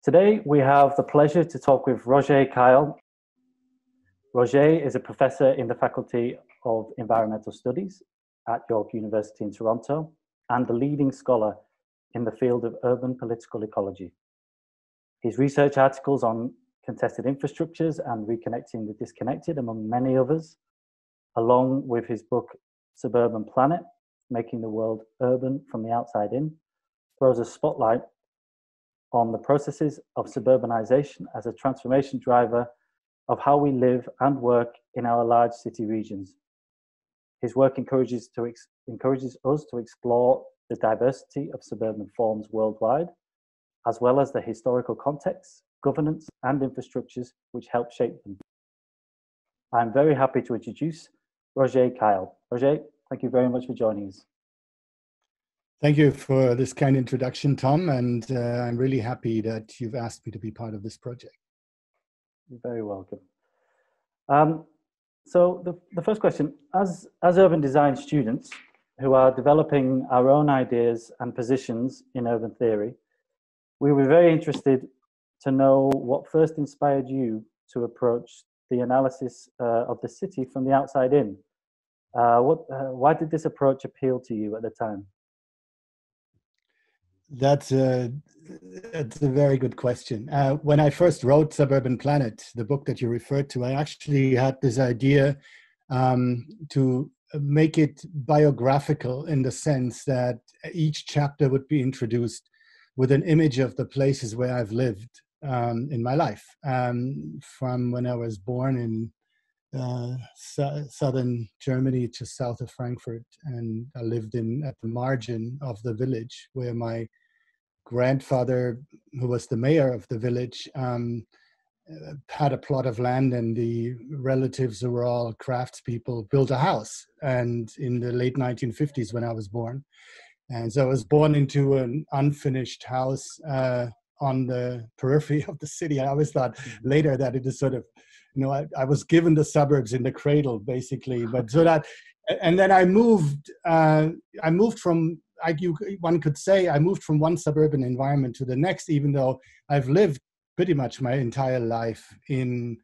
Today, we have the pleasure to talk with Roger Keil. Roger is a professor in the Faculty of Environmental Studies at York University in Toronto and the leading scholar in the field of urban political ecology. His research articles on contested infrastructures and reconnecting the disconnected, among many others, along with his book Suburban Planet, Making the World Urban from the Outside In, throws a spotlight on the processes of suburbanisation as a transformation driver of how we live and work in our large city regions. His work encourages us to explore the diversity of suburban forms worldwide, as well as the historical contexts, governance, and infrastructures which help shape them. I'm very happy to introduce Roger Keil. Roger, thank you very much for joining us. Thank you for this kind introduction, Tom, and I'm really happy that you've asked me to be part of this project. You're very welcome. So the first question, as urban design students who are developing our own ideas and positions in urban theory, we were very interested to know what first inspired you to approach the analysis of the city from the outside in. Why did this approach appeal to you at the time? That's a very good question. When I first wrote Suburban Planet, the book that you referred to, I actually had this idea to make it biographical in the sense that each chapter would be introduced with an image of the places where I've lived in my life, from when I was born in southern Germany, just south of Frankfurt, and I lived at the margin of the village where my grandfather, who was the mayor of the village, had a plot of land, and the relatives who were all craftspeople built a house. And in the late 1950s, when I was born, and so I was born into an unfinished house on the periphery of the city. I always thought later that it is sort of, I was given the suburbs in the cradle, basically. But so that, and then I moved from, one could say, I moved from one suburban environment to the next, even though I've lived pretty much my entire life in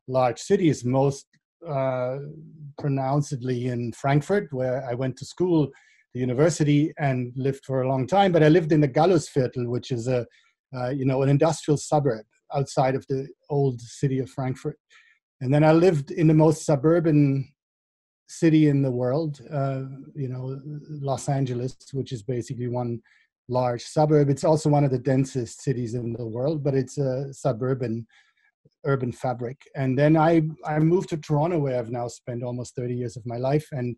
large cities, most pronouncedly in Frankfurt, where I went to school, the university, and lived for a long time. But I lived in the Gallusviertel, which is an industrial suburb outside of the old city of Frankfurt. And then I lived in the most suburban city in the world, Los Angeles, which is basically one large suburb. It's also one of the densest cities in the world, but it's a suburban urban fabric. And then I moved to Toronto, where I've now spent almost 30 years of my life. And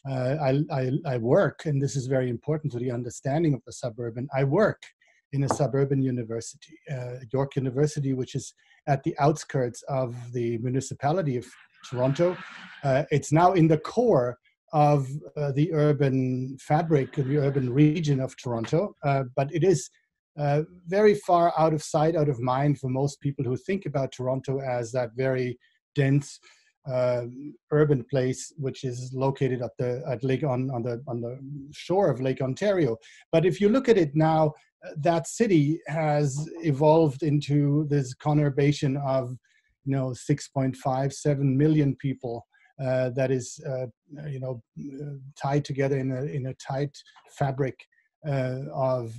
I work, and this is very important to the understanding of the suburban, I work in a suburban university, York University, which is at the outskirts of the municipality of Toronto. It's now in the core of the urban fabric, the urban region of Toronto, but it is very far out of sight, out of mind for most people who think about Toronto as that very dense urban place, which is located at Lake on the shore of Lake Ontario. But if you look at it now, that city has evolved into this conurbation of 6.57 million people that is tied together in a tight fabric of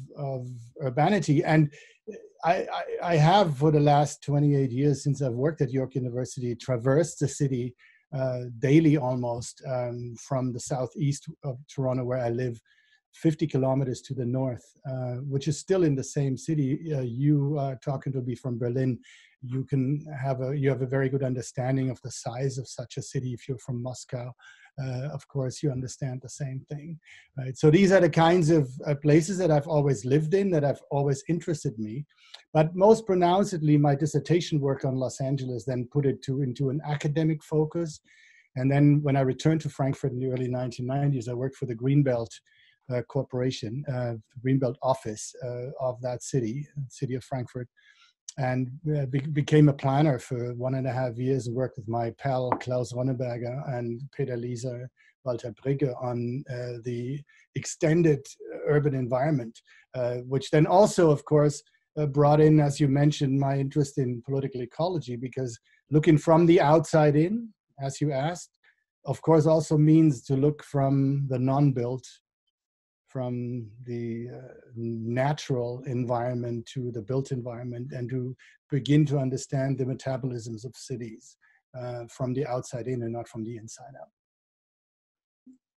urbanity. And I have, for the last 28 years since I've worked at York University, traversed the city daily almost, from the southeast of Toronto, where I live, 50 kilometers to the north, which is still in the same city. You are talking to me from Berlin. You have a very good understanding of the size of such a city. If you're from Moscow, of course, you understand the same thing, right? So these are the kinds of places that I've always lived in, that have always interested me. But most pronouncedly, my dissertation work on Los Angeles then put it into an academic focus. And then when I returned to Frankfurt in the early 1990s, I worked for the Greenbelt Corporation, Greenbelt office of that city of Frankfurt, and became a planner for 1.5 years and worked with my pal Klaus Ronneberger and Peter Lieser, Walter Brigge on the extended urban environment, which then also, of course, brought in, as you mentioned, my interest in political ecology, because looking from the outside in, as you asked, of course also means to look from the non-built, from the natural environment to the built environment, and to begin to understand the metabolisms of cities from the outside in and not from the inside out.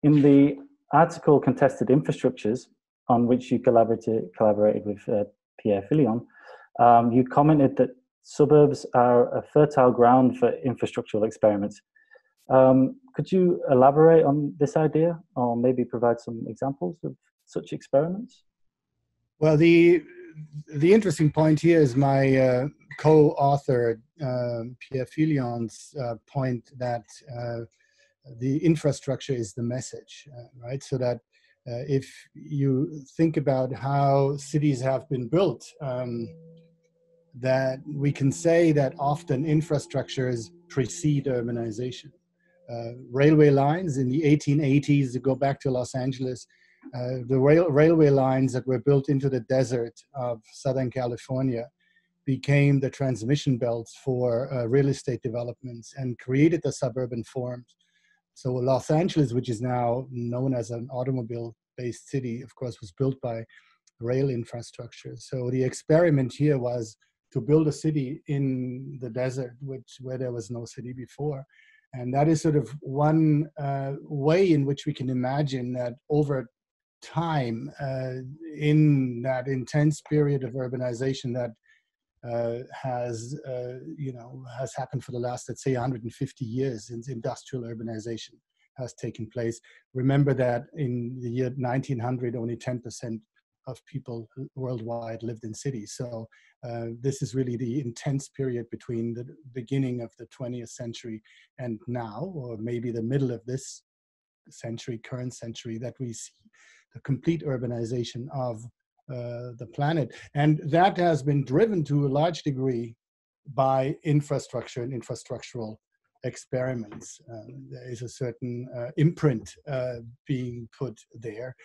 In the article Contested Infrastructures, on which you collaborated with Pierre Filion, you commented that suburbs are a fertile ground for infrastructural experiments. Could you elaborate on this idea, or maybe provide some examples of such experiments? Well, the interesting point here is my co-author Pierre Filion's point that the infrastructure is the message, right? So that if you think about how cities have been built, that we can say that often infrastructures precede urbanization. Railway lines in the 1880s, to go back to Los Angeles, the railway lines that were built into the desert of Southern California became the transmission belts for real estate developments and created the suburban forms. So Los Angeles, which is now known as an automobile-based city, of course, was built by rail infrastructure. So the experiment here was to build a city in the desert, where there was no city before. And that is sort of one way in which we can imagine that over time, in that intense period of urbanization that has happened for the last, let's say, 150 years, since industrial urbanization has taken place. Remember that in the year 1900, only 10% of people worldwide lived in cities. So this is really the intense period between the beginning of the 20th century and now, or maybe the middle of this century, current century, that we see the complete urbanization of the planet. And that has been driven to a large degree by infrastructure and infrastructural experiments. There is a certain imprint being put there.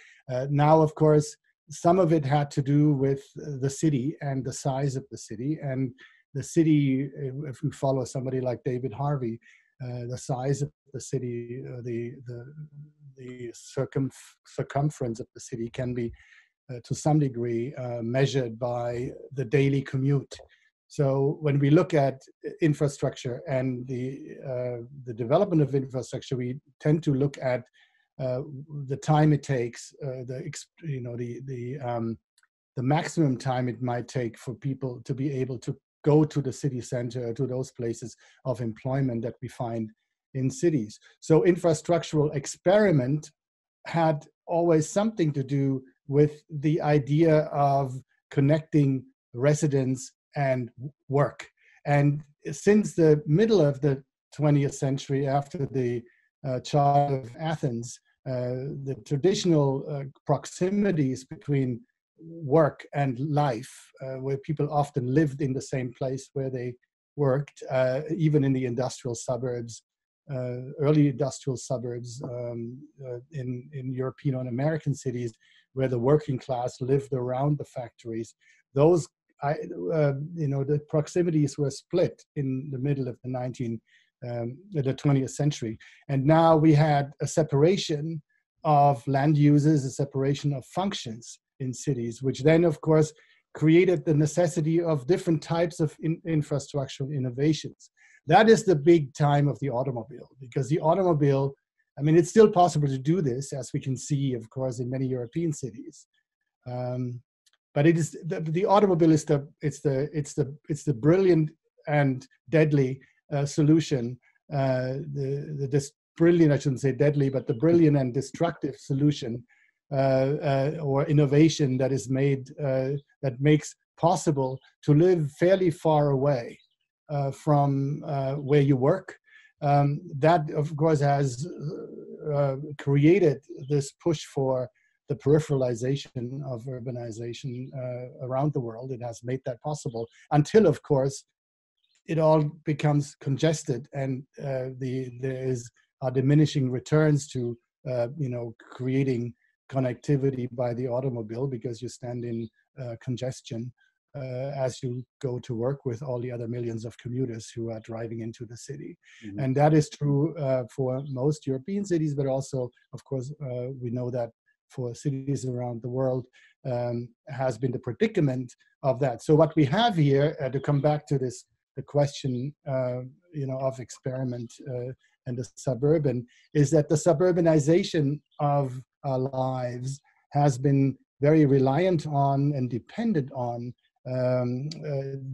Now, of course, some of it had to do with the city and the size of the city. And the city, if we follow somebody like David Harvey, the size of the city, the circumference of the city can be, to some degree, measured by the daily commute. So when we look at infrastructure and the development of infrastructure, we tend to look at the time it takes, the maximum time it might take for people to be able to go to the city center, to those places of employment that we find in cities. So infrastructural experiment had always something to do with the idea of connecting residents and work. And since the middle of the 20th century, after the Charter of Athens, the traditional proximities between work and life, where people often lived in the same place where they worked, even in the industrial suburbs, early industrial suburbs in European and American cities, where the working class lived around the factories. Those, the proximities were split in the middle of the 20th century. And now we had a separation of land uses, a separation of functions in cities, which then, of course, created the necessity of different types of infrastructural innovations. That is the big time of the automobile, because the automobile, I mean, it's still possible to do this, as we can see, of course, in many European cities. But it is the automobile is the brilliant and deadly solution. Brilliant, I shouldn't say deadly, but the brilliant and destructive solution or innovation that is made, that makes possible to live fairly far away from where you work. That, of course, has created this push for the peripheralization of urbanization around the world. It has made that possible until, of course, it all becomes congested, and there are diminishing returns to creating connectivity by the automobile, because you stand in congestion as you go to work with all the other millions of commuters who are driving into the city. Mm-hmm. And that is true for most European cities, but also, of course, we know that for cities around the world has been the predicament of that. So what we have here, to come back to this, the question, of experiment and the suburban, is that the suburbanization of our lives has been very reliant on and dependent on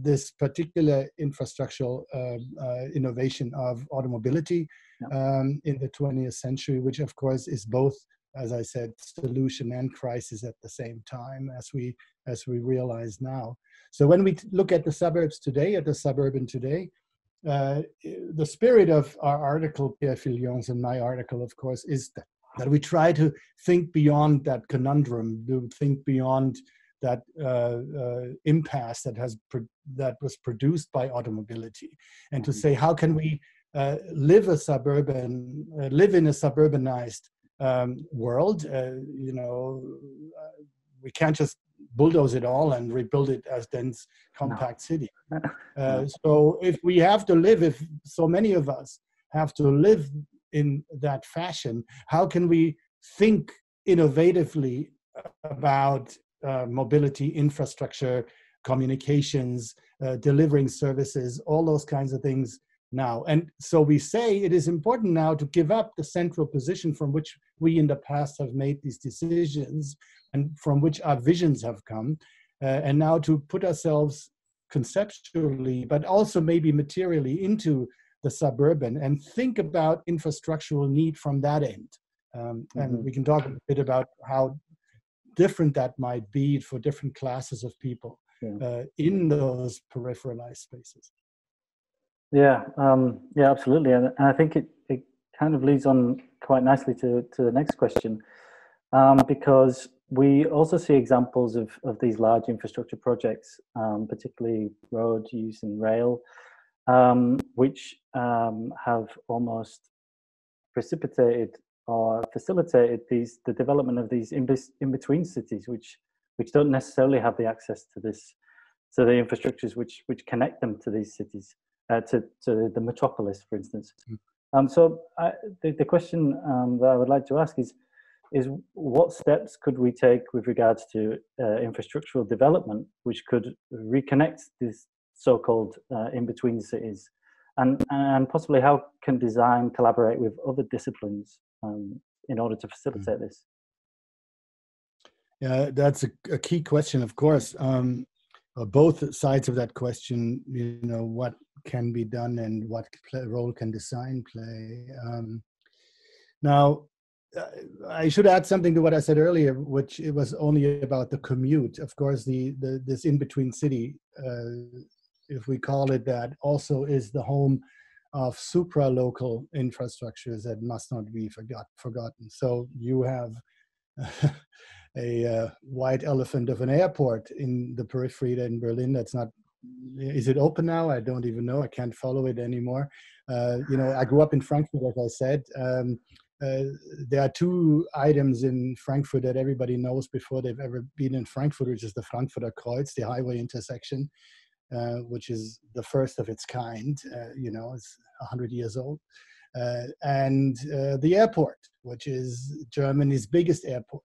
this particular infrastructural innovation of automobility in the 20th century, which of course is both, as I said, solution and crisis at the same time, as we realize now. So when we look at the suburbs today, at the suburban today, the spirit of our article, Pierre Fillion's and my article, of course, is that we try to think beyond that conundrum, to think beyond that impasse that was produced by automobility, and to say, how can we live in a suburbanized world? We can't just bulldoze it all and rebuild it as dense, compact city. So if we have to live, if so many of us have to live in that fashion, how can we think innovatively about mobility, infrastructure, communications, delivering services, all those kinds of things now? And so we say it is important now to give up the central position from which we in the past have made these decisions and from which our visions have come, and now to put ourselves conceptually, but also maybe materially, into the suburban and think about infrastructural need from that end. And we can talk a bit about how different that might be for different classes of people in those peripheralized spaces. Yeah, absolutely. And I think it kind of leads on quite nicely to the next question, because we also see examples of these large infrastructure projects, particularly road use and rail, which have almost precipitated or facilitated the development of these in-between cities, which don't necessarily have the access to the infrastructures which connect them to these cities, to the metropolis, for instance. So the question that I would like to ask is what steps could we take with regards to infrastructural development, which could reconnect these so-called in-between cities, and possibly how can design collaborate with other disciplines in order to facilitate this? Yeah, that's a key question, of course. Both sides of that question, what can be done and what role can design play. Now, I should add something to what I said earlier, which it was only about the commute. Of course, this in-between city, if we call it that, also is the home of supralocal infrastructures that must not be forgotten. So you have a white elephant of an airport in the periphery in Berlin. That's not, is it open now? I don't even know. I can't follow it anymore. I grew up in Frankfurt, as I said. There are two items in Frankfurt that everybody knows before they've ever been in Frankfurt, which is the Frankfurter Kreuz, the highway intersection, which is the first of its kind. It's 100 years old. And the airport, which is Germany's biggest airport.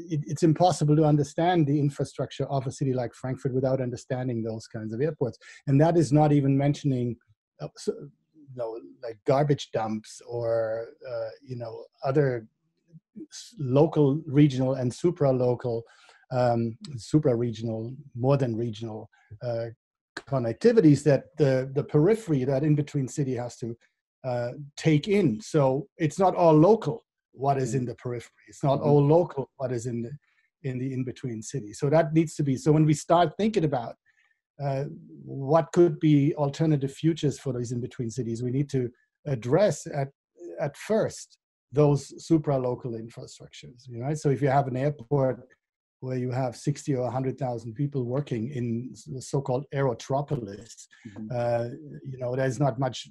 It's impossible to understand the infrastructure of a city like Frankfurt without understanding those kinds of airports. And that is not even mentioning like garbage dumps or other local, regional, and supra-local, supra-regional, more than regional connectivities that the periphery, that in-between city, has to take in. So it's not all local what is in the periphery. It's not all local what is in the in-between city. So that needs to be. So when we start thinking about what could be alternative futures for these in-between cities, we need to address at first those supralocal infrastructures. So if you have an airport where you have 60 or 100,000 people working in the so-called aerotropolis, there's not much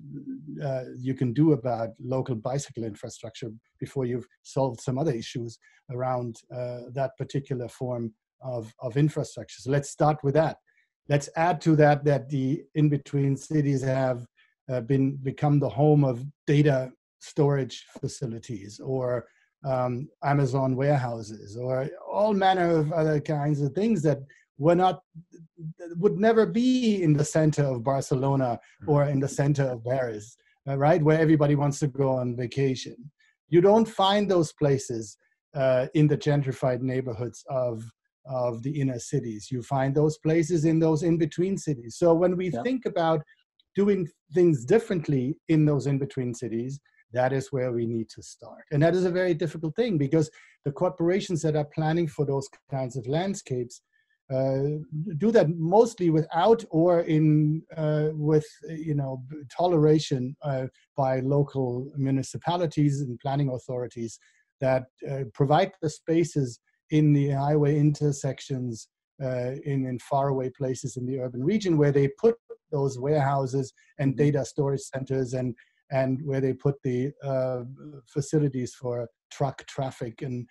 you can do about local bicycle infrastructure before you've solved some other issues around that particular form of infrastructure. So let's start with that. Let's add to that the in-between cities have become the home of data storage facilities, or Amazon warehouses, or all manner of other kinds of things that would never be in the center of Barcelona or in the center of Paris, right, where everybody wants to go on vacation. You don't find those places in the gentrified neighborhoods of the inner cities. You find those places in those in-between cities. So when we think about doing things differently in those in-between cities, that is where we need to start. And that is a very difficult thing, because the corporations that are planning for those kinds of landscapes do that mostly without or with toleration by local municipalities and planning authorities that provide the spaces in the highway intersections in faraway places in the urban region, where they put those warehouses and data storage centers, and where they put the facilities for truck traffic and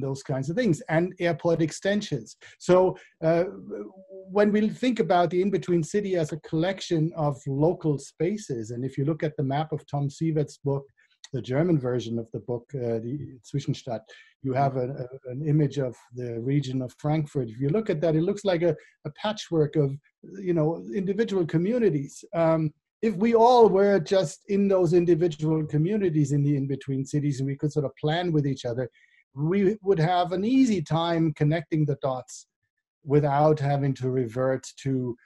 those kinds of things, and airport extensions. So when we think about the in-between city as a collection of local spaces, and if you look at the map of Tom Sievert's book, the German version of the book, the Zwischenstadt, you have an image of the region of Frankfurt. If you look at that, it looks like a patchwork of individual communities. If we all were just in those individual communities in the in-between cities, and we could sort of plan with each other, we would have an easy time connecting the dots without having to revert to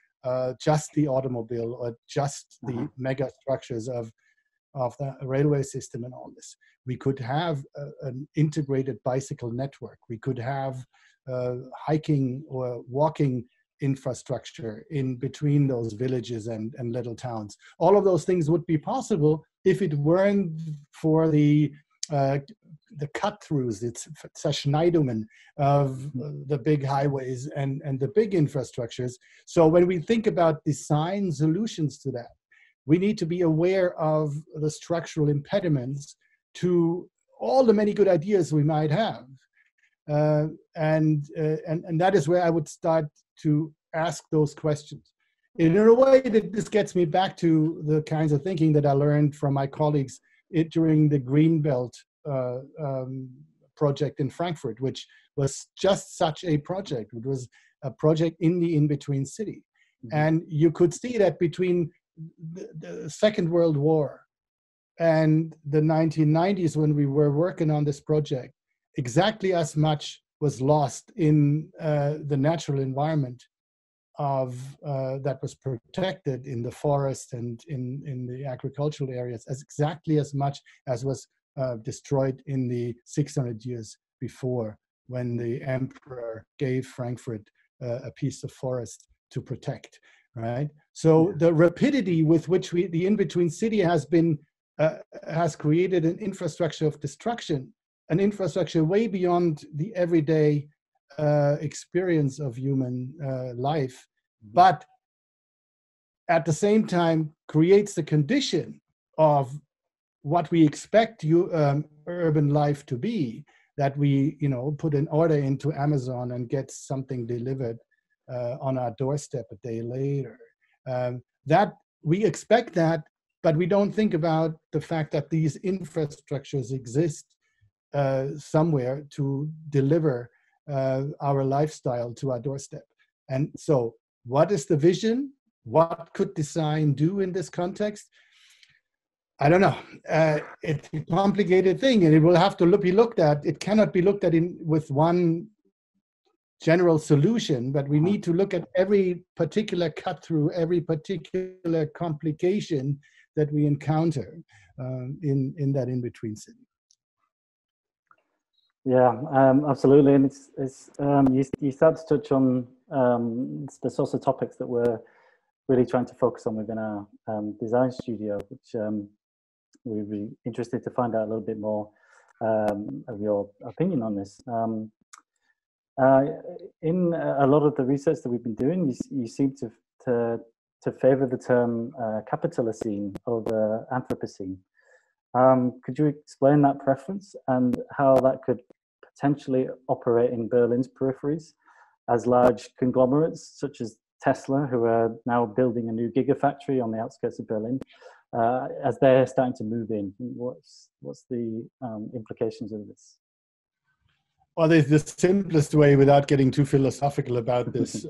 just the automobile or just the mega structures of the railway system and all this. We could have an integrated bicycle network. We could have hiking or walking infrastructure in between those villages and little towns. All of those things would be possible if it weren't for the cut-throughs, it's Zerschneidungen of the big highways and the big infrastructures. So when we think about design solutions to that, we need to be aware of the structural impediments to all the many good ideas we might have. And that is where I would start to ask those questions. In a way that this gets me back to the kinds of thinking that I learned from my colleagues during the Greenbelt project in Frankfurt, which was just such a project. It was a project in the in-between city. And you could see that between the Second World War and the 1990s, when we were working on this project, exactly as much was lost in the natural environment that was protected in the forest and in the agricultural areas, as exactly as much as was destroyed in the 600 years before, when the emperor gave Frankfurt a piece of forest to protect, right? So the rapidity with which the in-between city has created an infrastructure of destruction, an infrastructure way beyond the everyday experience of human life, but at the same time creates the condition of what we expect urban life to be, that we put an order into Amazon and get something delivered on our doorstep a day later. That we expect that, but we don't think about the fact that these infrastructures exist somewhere to deliver our lifestyle to our doorstep. And so what is the vision? What could design do in this context? I don't know. It's a complicated thing, and it will have to be looked at. It cannot be looked at with one general solution, but we need to look at every particular cut through, every particular complication that we encounter in that in-between city. Yeah, absolutely. And it's you start to touch on the sorts of topics that we're really trying to focus on within our design studio, which we'd be interested to find out a little bit more of your opinion on this. In a lot of the research that we've been doing, you seem to favor the term Capitalism over Anthropocene. Could you explain that preference and how that could potentially operate in Berlin's peripheries as large conglomerates such as Tesla, who are now building a new gigafactory on the outskirts of Berlin, as they're starting to move in. What's the implications of this? Well, the simplest way, without getting too philosophical about this,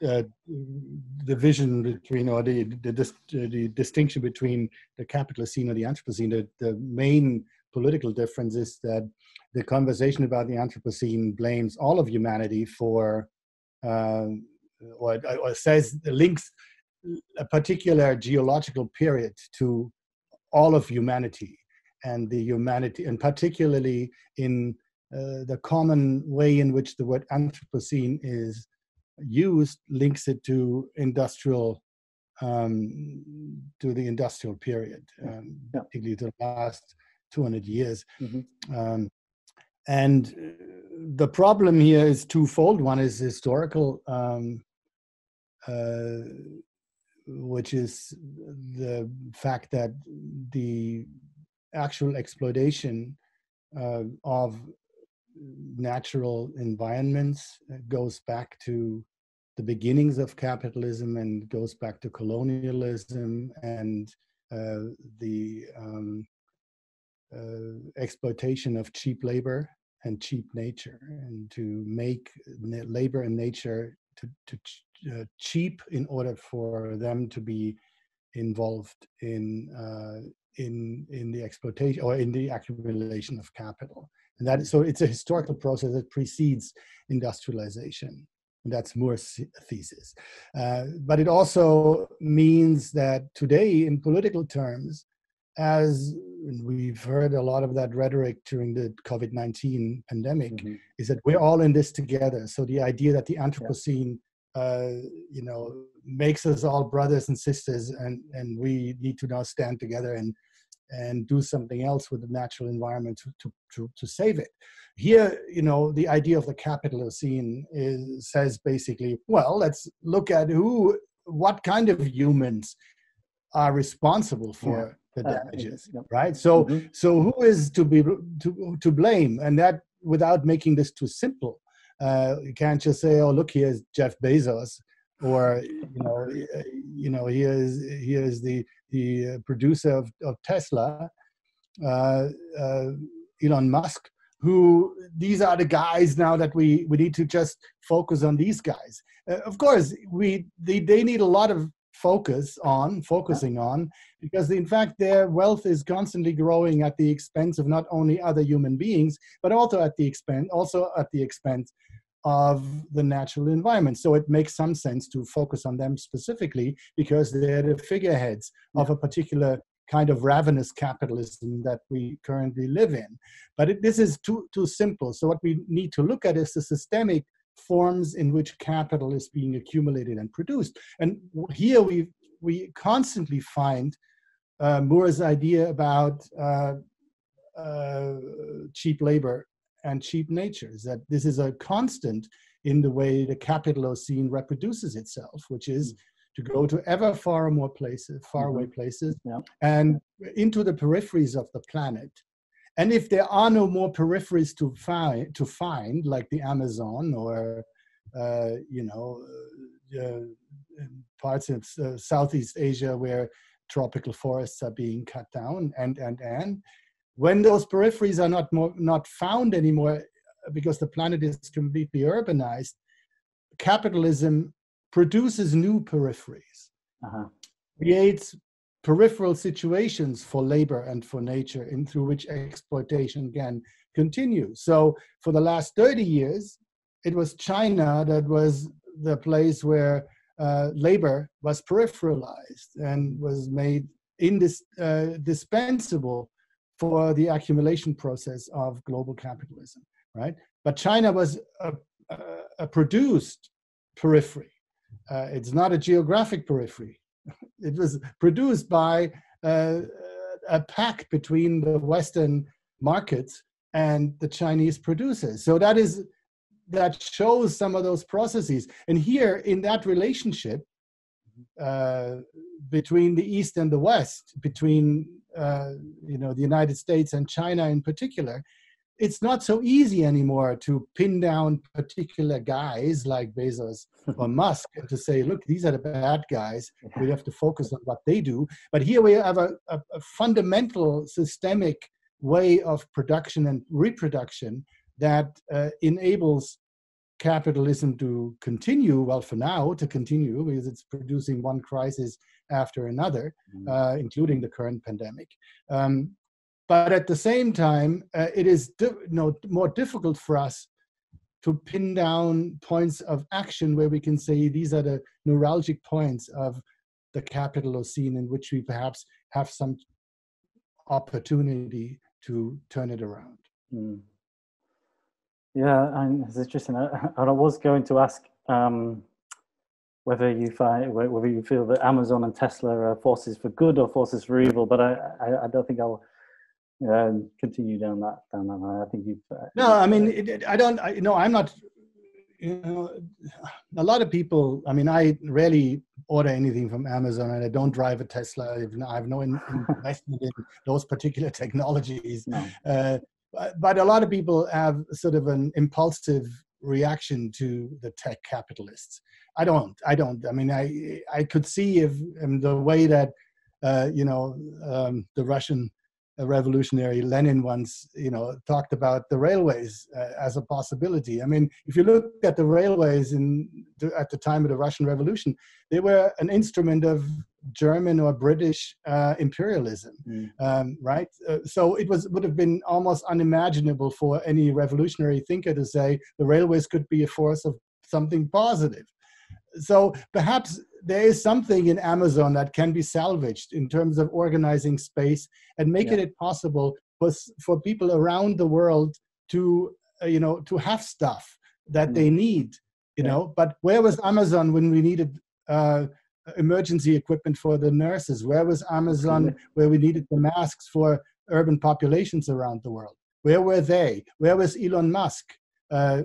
the vision between, or the distinction between the capitalist scene or the Anthropocene, the main political difference is that the conversation about the Anthropocene blames all of humanity for, or says, links a particular geological period to all of humanity, and the humanity, and particularly in the common way in which the word Anthropocene is used, links it to industrial, to the industrial period, particularly the last 200 years. Mm-hmm. And the problem here is twofold. One is historical, which is the fact that the actual exploitation of natural environments goes back to the beginnings of capitalism and goes back to colonialism and the exploitation of cheap labor and cheap nature, and to make labor and nature cheap in order for them to be involved in the exploitation or in the accumulation of capital. And that is, so it's a historical process that precedes industrialization. And that's Moore's thesis. But it also means that today, in political terms, as we've heard a lot of that rhetoric during the COVID-19 pandemic, mm-hmm. is that we're all in this together. So the idea that the Anthropocene, makes us all brothers and sisters, and we need to now stand together and do something else with the natural environment to save it. Here, the idea of the Capitalocene says basically, well, let's look at what kind of humans are responsible for the damages, right? So, mm-hmm. so who is to blame? And that, without making this too simple, you can't just say, "Oh, look, here's Jeff Bezos," or here is the producer of Tesla, Elon Musk. Who these are the guys now that we need to just focus on these guys. Of course, they need a lot of focusing on, because in fact their wealth is constantly growing at the expense of not only other human beings, but also at the expense of the natural environment. So it makes some sense to focus on them specifically, because they're the figureheads of a particular kind of ravenous capitalism that we currently live in. But this is too simple. So what we need to look at is the systemic forms in which capital is being accumulated and produced. And here we constantly find Moore's idea about cheap labor and cheap nature, is that this is a constant in the way the Capitalocene reproduces itself, which is to go to ever faraway places, and into the peripheries of the planet. And if there are no more peripheries to find, like the Amazon or parts of Southeast Asia where tropical forests are being cut down, and when those peripheries are not found anymore, because the planet is completely urbanized, capitalism produces new peripheries, creates peripheral situations for labor and for nature, through which exploitation can continue. So for the last 30 years, it was China that was the place where labor was peripheralized and was made indispensable for the accumulation process of global capitalism, right? But China was a produced periphery. It's not a geographic periphery. It was produced by a pact between the Western markets and the Chinese producers. So that shows some of those processes. And here, in that relationship between the East and the West, between the United States and China in particular, it's not so easy anymore to pin down particular guys like Bezos or Musk and to say, look, these are the bad guys. We have to focus on what they do. But here we have a fundamental systemic way of production and reproduction that enables capitalism to continue, well, for now, to continue, because it's producing one crisis after another, including the current pandemic. But at the same time, it is more difficult for us to pin down points of action where we can say these are the neuralgic points of the Capitalocene in which we perhaps have some opportunity to turn it around. Mm. Yeah, and it's interesting. And I was going to ask whether you feel that Amazon and Tesla are forces for good or forces for evil, but I don't think I'll continue down that. I think you've. No, I mean, I'm not. A lot of people. I mean, I rarely order anything from Amazon, and I don't drive a Tesla. I have no investment in those particular technologies. No. But a lot of people have sort of an impulsive reaction to the tech capitalists. I don't. I mean, I could see if the way that the Russian revolutionary Lenin once talked about the railways as a possibility. I mean, if you look at the railways at the time of the Russian Revolution, they were an instrument of German or British imperialism, right? So it would have been almost unimaginable for any revolutionary thinker to say the railways could be a force of something positive. So perhaps there is something in Amazon that can be salvaged in terms of organizing space and making it possible for people around the world to have stuff that they need, But where was Amazon when we needed emergency equipment for the nurses? Where was Amazon where we needed the masks for urban populations around the world? Where were they? Where was Elon Musk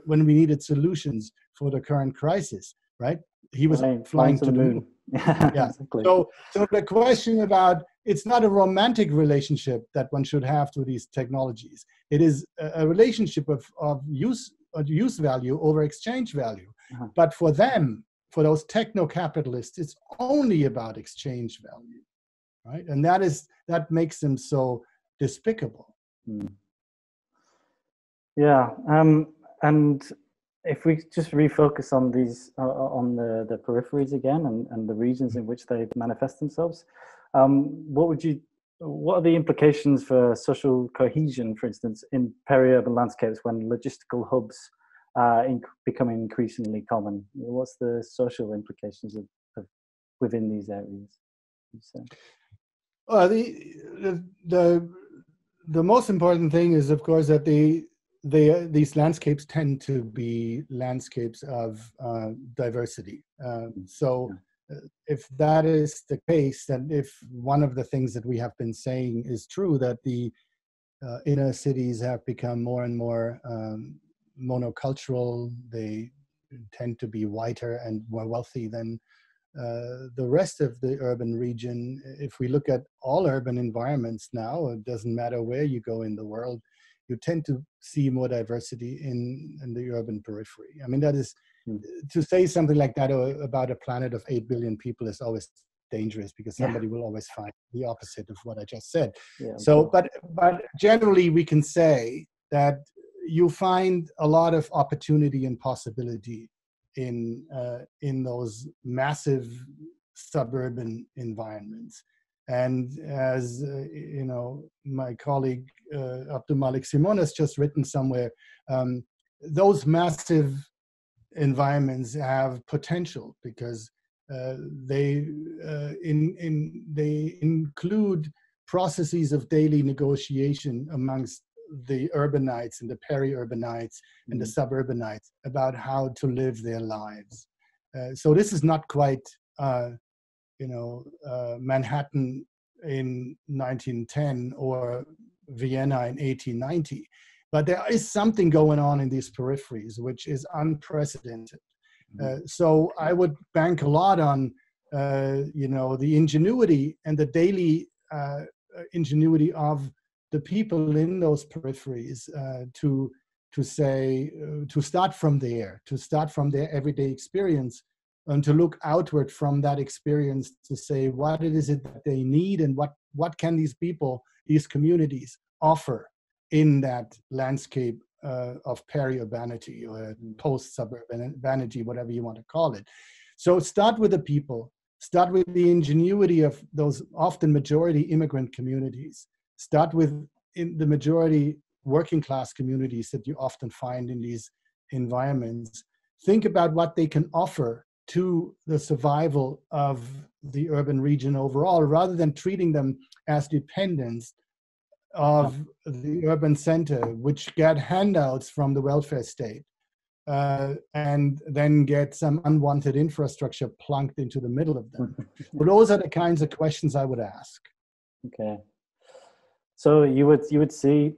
when we needed solutions for the current crisis, right? He was flying to the moon. Yeah. Exactly. So the question about, it's not a romantic relationship that one should have to these technologies. It is a relationship of use value over exchange value. But for them, for those techno-capitalists, it's only about exchange value, right? And that makes them so despicable. Yeah, and if we just refocus on these, on the peripheries again, and the regions in which they manifest themselves, what are the implications for social cohesion, for instance, in peri-urban landscapes when logistical hubs become increasingly common? What's the social implications of within these areas? Well, the most important thing is, of course, that these landscapes tend to be landscapes of diversity. If that is the case, then if one of the things that we have been saying is true, that the inner cities have become more and more monocultural, they tend to be whiter and more wealthy than the rest of the urban region. If we look at all urban environments now, it doesn't matter where you go in the world, you tend to see more diversity in the urban periphery. I mean, that is, to say something like that about a planet of 8 billion people is always dangerous, because somebody will always find the opposite of what I just said. So, but generally we can say that you find a lot of opportunity and possibility in those massive suburban environments. And as my colleague Abdul Malik Simon has just written somewhere, those massive environments have potential because they include processes of daily negotiation amongst the urbanites and the peri-urbanites and the suburbanites about how to live their lives. So this is not quite Manhattan in 1910 or Vienna in 1890, but there is something going on in these peripheries which is unprecedented. So I would bank a lot on the ingenuity and the daily ingenuity of the people in those peripheries to say, to start from their everyday experience, and to look outward from that experience to say what it is that they need, and what can these people, these communities offer in that landscape of peri-urbanity or post-suburbanity, whatever you want to call it. So start with the people, start with the ingenuity of those often majority immigrant communities, start with the majority working class communities that you often find in these environments. Think about what they can offer to the survival of the urban region overall, rather than treating them as dependents of the urban center, which get handouts from the welfare state, and then get some unwanted infrastructure plunked into the middle of them. But those are the kinds of questions I would ask. Okay. So you would see,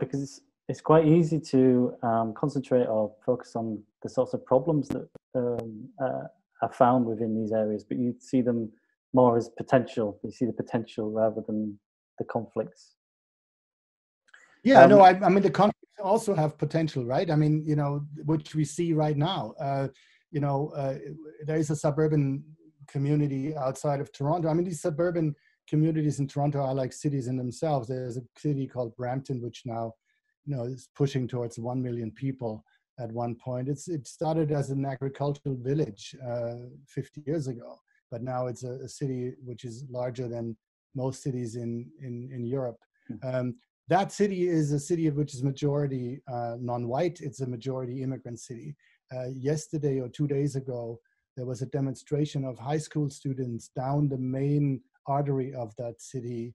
because it's quite easy to concentrate or focus on the sorts of problems that are found within these areas, but you see them more as potential. You see the potential rather than the conflicts. Yeah, no, I mean, the conflicts also have potential, right? I mean, which we see right now. There is a suburban community outside of Toronto. I mean, these suburban communities in Toronto are like cities in themselves. There's a city called Brampton, which now, is pushing towards 1 million people at one point. It started as an agricultural village 50 years ago, but now it's a city which is larger than most cities in Europe. That city is a city which is majority non-white. It's a majority immigrant city. Yesterday or 2 days ago, there was a demonstration of high school students down the main artery of that city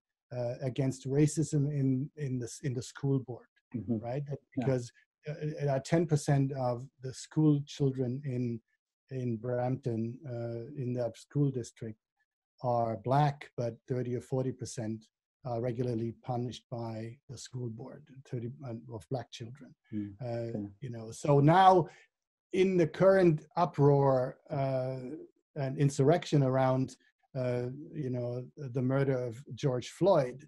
against racism in the school board, right? Because 10% of the school children in Brampton, in that school district, are Black, but 30 or 40% are regularly punished by the school board, 30 of Black children. So now in the current uproar and insurrection around the murder of George Floyd,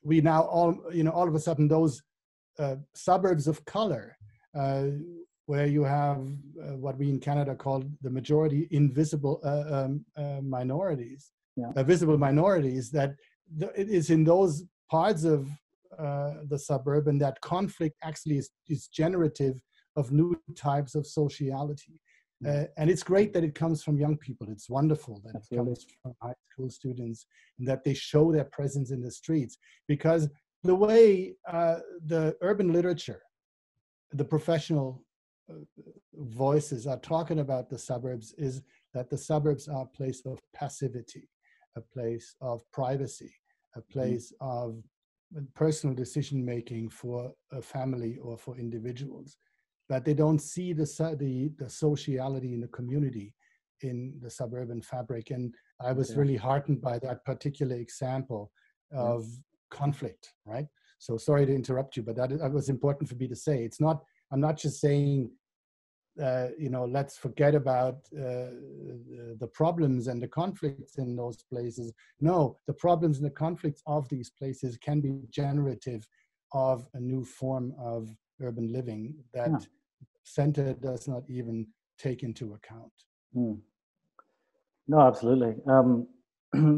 we now all of a sudden those suburbs of color, where you have what we in Canada call the majority invisible minorities, visible minorities, that it is in those parts of the suburban that conflict actually is generative of new types of sociality. And it's great that it comes from young people. It's wonderful that it comes from high school students, and that they show their presence in the streets. Because the way the urban literature, the professional voices are talking about the suburbs is that the suburbs are a place of passivity, a place of privacy, a place of personal decision-making for a family or for individuals. But they don't see the sociality in the community in the suburban fabric. And I was really heartened by that particular example of conflict, right? So sorry to interrupt you, but that was important for me to say. I'm not just saying, let's forget about the problems and the conflicts in those places. No, the problems and the conflicts of these places can be generative of a new form of urban living that center does not even take into account. No, absolutely.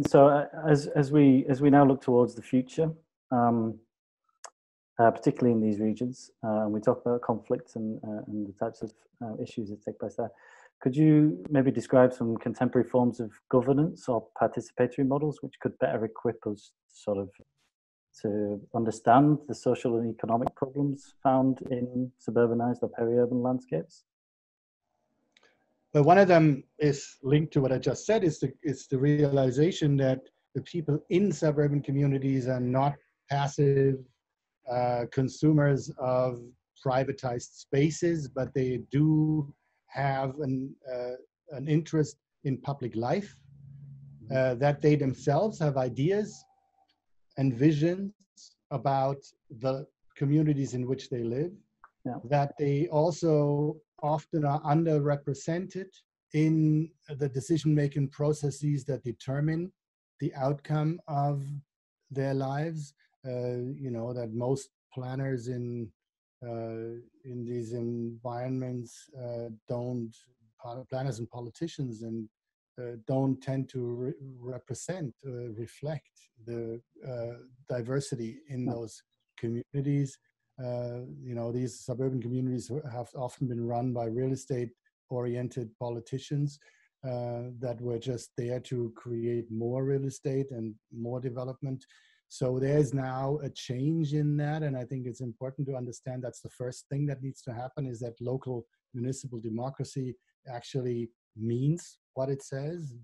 So as we now look towards the future, particularly in these regions, and we talk about conflicts and the types of issues that take place there, could you maybe describe some contemporary forms of governance or participatory models which could better equip us to understand the social and economic problems found in suburbanized or peri-urban landscapes? But one of them is linked to what I just said, is the realization that the people in suburban communities are not passive consumers of privatized spaces, but they do have an interest in public life, that they themselves have ideas and visions about the communities in which they live, that they also often are underrepresented in the decision-making processes that determine the outcome of their lives, that most planners in these environments planners and politicians don't tend to represent, reflect the diversity in those communities. These suburban communities have often been run by real estate-oriented politicians that were just there to create more real estate and more development. So there's now a change in that, and I think it's important to understand that's the first thing that needs to happen, is that local municipal democracy actually means what it says,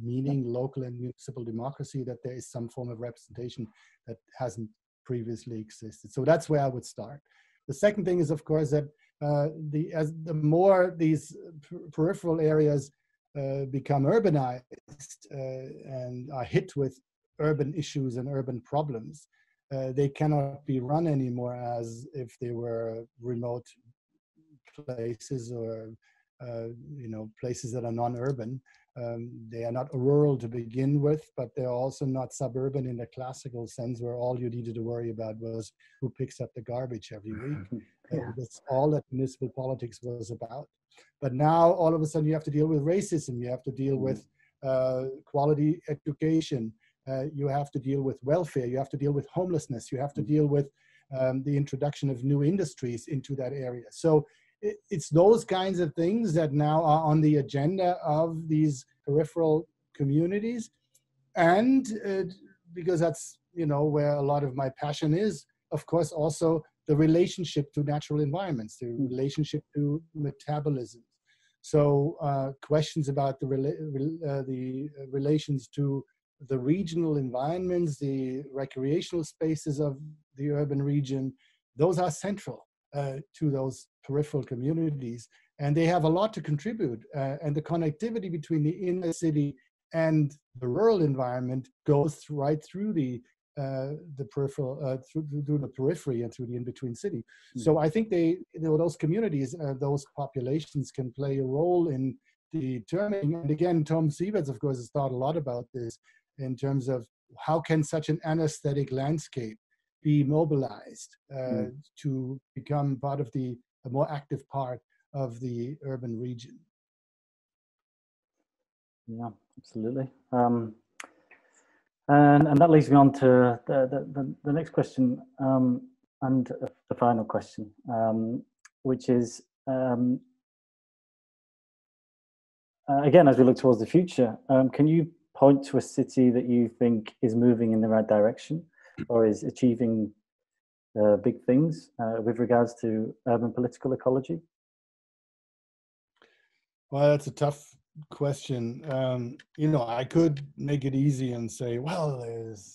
meaning local and municipal democracy, that there is some form of representation that hasn't previously existed. So that's where I would start. The second thing is, of course, that the more these peripheral areas become urbanized and are hit with urban issues and urban problems, they cannot be run anymore as if they were remote places or places that are non-urban. They are not rural to begin with, but they're also not suburban in the classical sense, where all you needed to worry about was who picks up the garbage every week. That's all that municipal politics was about. But now all of a sudden you have to deal with racism, you have to deal with quality education, you have to deal with welfare, you have to deal with homelessness, you have to deal with the introduction of new industries into that area. So it's those kinds of things that now are on the agenda of these peripheral communities. And because that's, where a lot of my passion is, of course, also the relationship to natural environments, the relationship to metabolism. So questions about the relations to the regional environments, the recreational spaces of the urban region, those are central to those peripheral communities, and they have a lot to contribute. And the connectivity between the inner city and the rural environment goes right through the peripheral, through the periphery and through the in-between city. So I think those communities, those populations can play a role in determining. And again, Tom Sieverts, of course, has thought a lot about this in terms of how can such an anesthetic landscape be mobilized to become part of a more active part of the urban region. Yeah, absolutely. And that leads me on to the next question and the final question, which is, again, as we look towards the future, can you point to a city that you think is moving in the right direction or is achieving big things with regards to urban political ecology? Well, that's a tough question. I could make it easy and say, well, there's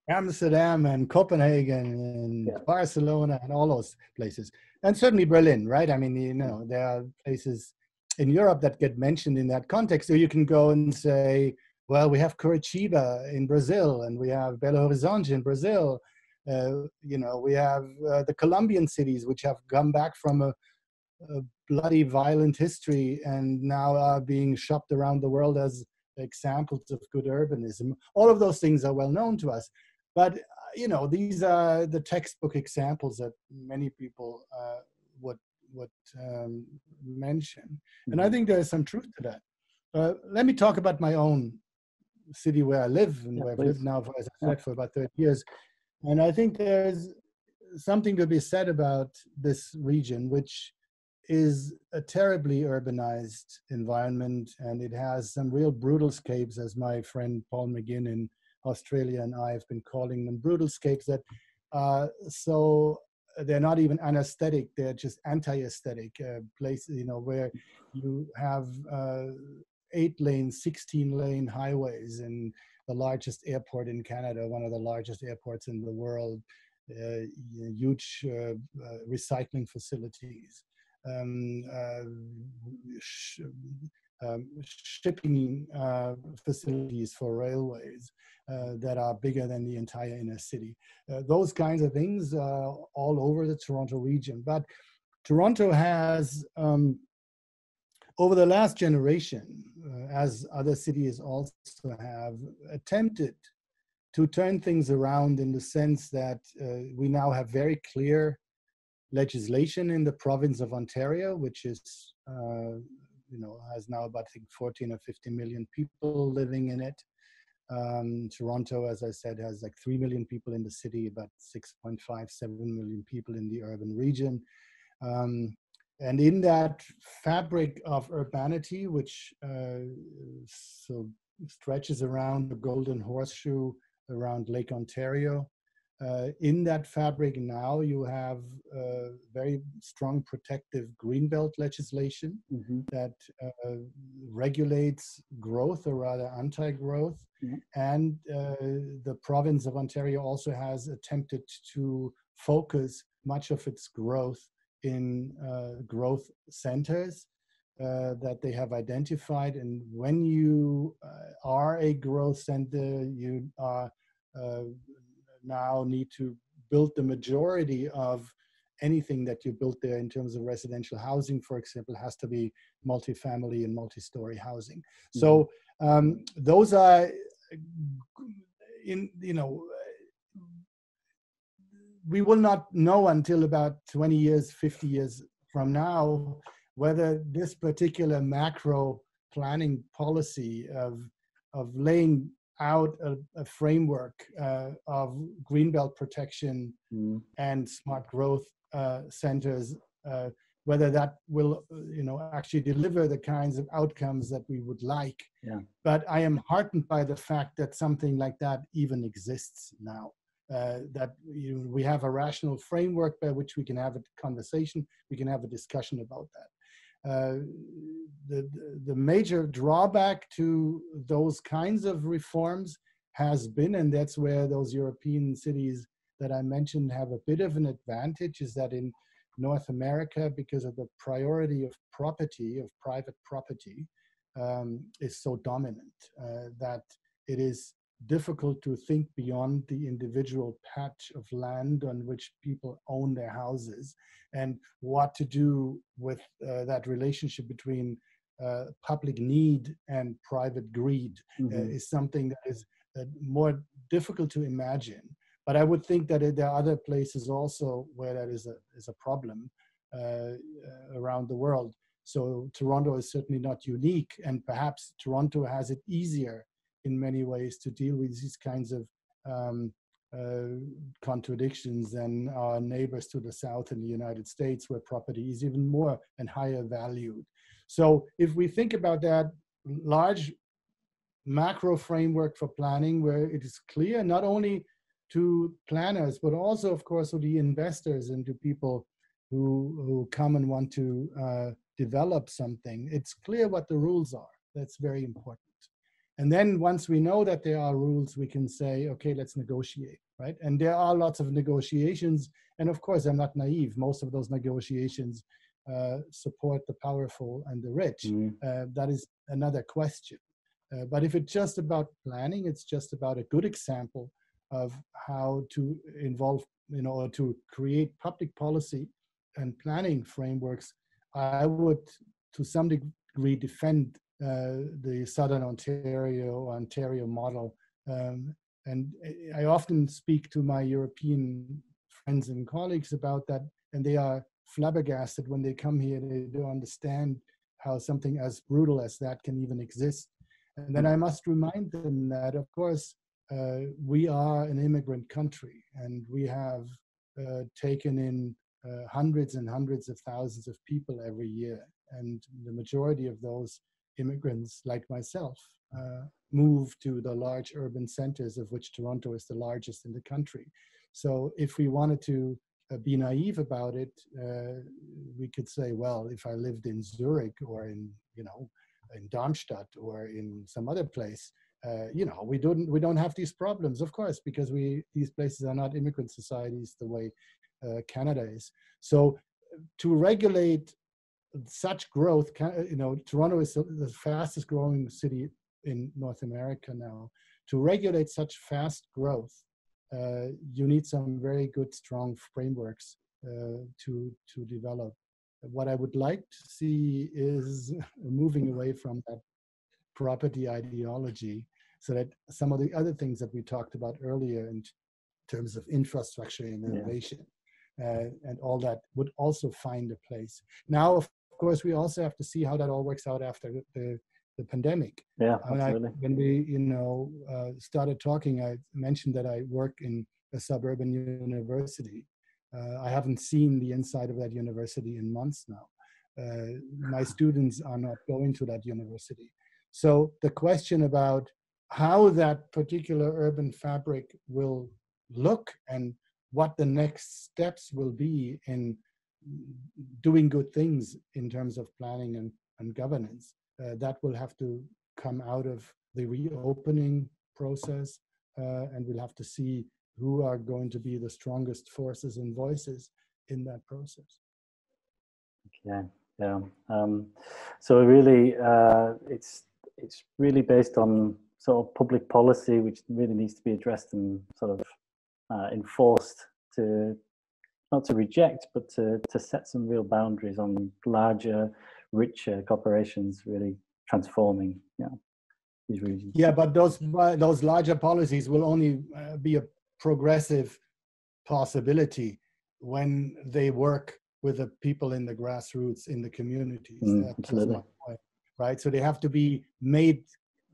Amsterdam and Copenhagen and Barcelona and all those places, and certainly Berlin, right? I mean, there are places in Europe that get mentioned in that context. So you can go and say, well, we have Curitiba in Brazil, and we have Belo Horizonte in Brazil. We have the Colombian cities, which have come back from a bloody, violent history and now are being shopped around the world as examples of good urbanism. All of those things are well known to us. But, these are the textbook examples that many people would mention. And I think there's some truth to that. Let me talk about my own city where I live and where I've lived now, as I said, for about 30 years. And I think there's something to be said about this region, which is a terribly urbanized environment, and it has some real brutalscapes, as my friend Paul McGinn in Australia and I have been calling them, brutalscapes that so they're not even anesthetic, they're just anti-aesthetic places, where you have 8-lane, 16-lane highways and the largest airport in Canada, one of the largest airports in the world, huge recycling facilities, shipping facilities for railways that are bigger than the entire inner city. Those kinds of things all over the Toronto region. But Toronto has, over the last generation, as other cities also have, attempted to turn things around in the sense that we now have very clear legislation in the province of Ontario, which is, has now about, I think, 14 or 15 million people living in it. Toronto, as I said, has like 3 million people in the city, about 6.5, 7 million people in the urban region. And in that fabric of urbanity, which so stretches around the Golden Horseshoe, around Lake Ontario, in that fabric now you have very strong protective greenbelt legislation that regulates growth, or rather anti-growth. And the province of Ontario also has attempted to focus much of its growth in growth centers that they have identified. And when you are a growth center, you are now need to build the majority of anything that you built there in terms of residential housing, for example, has to be multifamily and multi-story housing. So those are, we will not know until about 20 years, 50 years from now, whether this particular macro planning policy of laying out a framework of greenbelt protection and smart growth centers, whether that will, actually deliver the kinds of outcomes that we would like. But I am heartened by the fact that something like that even exists now. That we have a rational framework by which we can have a conversation, we can have a discussion about that. The major drawback to those kinds of reforms has been, and that's where those European cities that I mentioned have a bit of an advantage, is that in North America, because of the priority of property, of private property, is so dominant that it is difficult to think beyond the individual patch of land on which people own their houses, and what to do with that relationship between public need and private greed is something that is more difficult to imagine. But I would think that there are other places also where that is a problem around the world. So Toronto is certainly not unique, and perhaps Toronto has it easier in many ways to deal with these kinds of contradictions than our neighbors to the south in the United States, where property is even more and higher valued. So if we think about that large macro framework for planning, where it is clear not only to planners, but also, of course, to the investors and to people who come and want to develop something, it's clear what the rules are. That's very important. And then once we know that there are rules, we can say, okay, let's negotiate, right? And there are lots of negotiations. And of course, I'm not naive. Most of those negotiations support the powerful and the rich. That is another question. But if it's just about planning, it's just about a good example of how to involve, or to create public policy and planning frameworks. I would, to some degree, defend the Southern Ontario model. And I often speak to my European friends and colleagues about that, and they are flabbergasted when they come here. They don't understand how something as brutal as that can even exist. And then I must remind them that, of course, we are an immigrant country, and we have taken in hundreds and hundreds of thousands of people every year. And the majority of those immigrants, like myself, move to the large urban centers, of which Toronto is the largest in the country. So if we wanted to be naive about it, we could say, well, if I lived in Zurich or in Darmstadt or in some other place, we don't have these problems, of course, because these places are not immigrant societies the way Canada is. So to regulate such growth, Toronto is the fastest growing city in North America now. To regulate such fast growth, you need some very good, strong frameworks to develop. What I would like to see is moving away from that property ideology so that some of the other things that we talked about earlier in terms of infrastructure and innovation and all that would also find a place. Now, of course, we also have to see how that all works out after the pandemic. Yeah, absolutely. When we, started talking, I mentioned that I work in a suburban university. I haven't seen the inside of that university in months now. My students are not going to that university. So the question about how that particular urban fabric will look and what the next steps will be in doing good things in terms of planning and governance, that will have to come out of the reopening process, and we'll have to see who are going to be the strongest forces and voices in that process. Yeah. So really, it's really based on sort of public policy, which really needs to be addressed and sort of enforced, to not to reject, but to set some real boundaries on larger, richer corporations really transforming these regions. Yeah, but those larger policies will only be a progressive possibility when they work with the people in the grassroots, in the communities. Absolutely. Right? So they have to be made,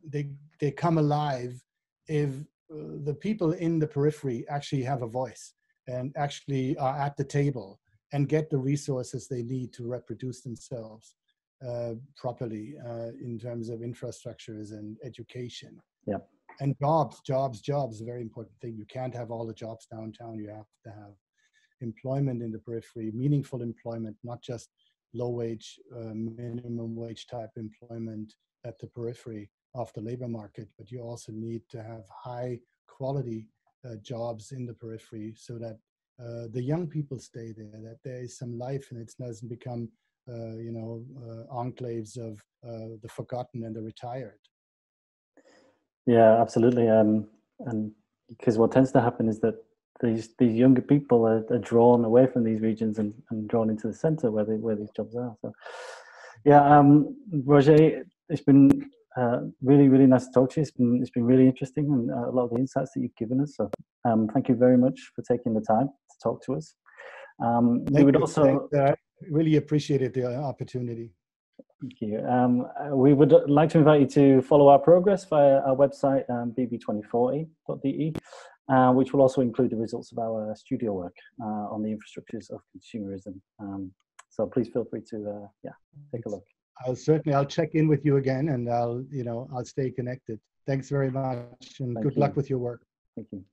they come alive if the people in the periphery actually have a voice and actually are at the table and get the resources they need to reproduce themselves properly in terms of infrastructures and education. Yeah. And jobs is a very important thing. You can't have all the jobs downtown. You have to have employment in the periphery, meaningful employment, not just low wage, minimum wage type employment at the periphery of the labor market, but you also need to have high quality jobs in the periphery so that the young people stay there, that there is some life and it doesn't become enclaves of the forgotten and the retired. Yeah, absolutely. And because what tends to happen is that these younger people are drawn away from these regions and drawn into the center where these jobs are. So, yeah, Roger, it's been really, really nice to talk to you. It's been really interesting, and a lot of the insights that you've given us. So, thank you very much for taking the time to talk to us. We would also really appreciated the opportunity. Thank you. We would like to invite you to follow our progress via our website, bb2040.de, which will also include the results of our studio work on the infrastructures of consumerism. So please feel free to take a look. I'll check in with you again, and I'll stay connected. Thanks very much, and good luck with your work. Thank you.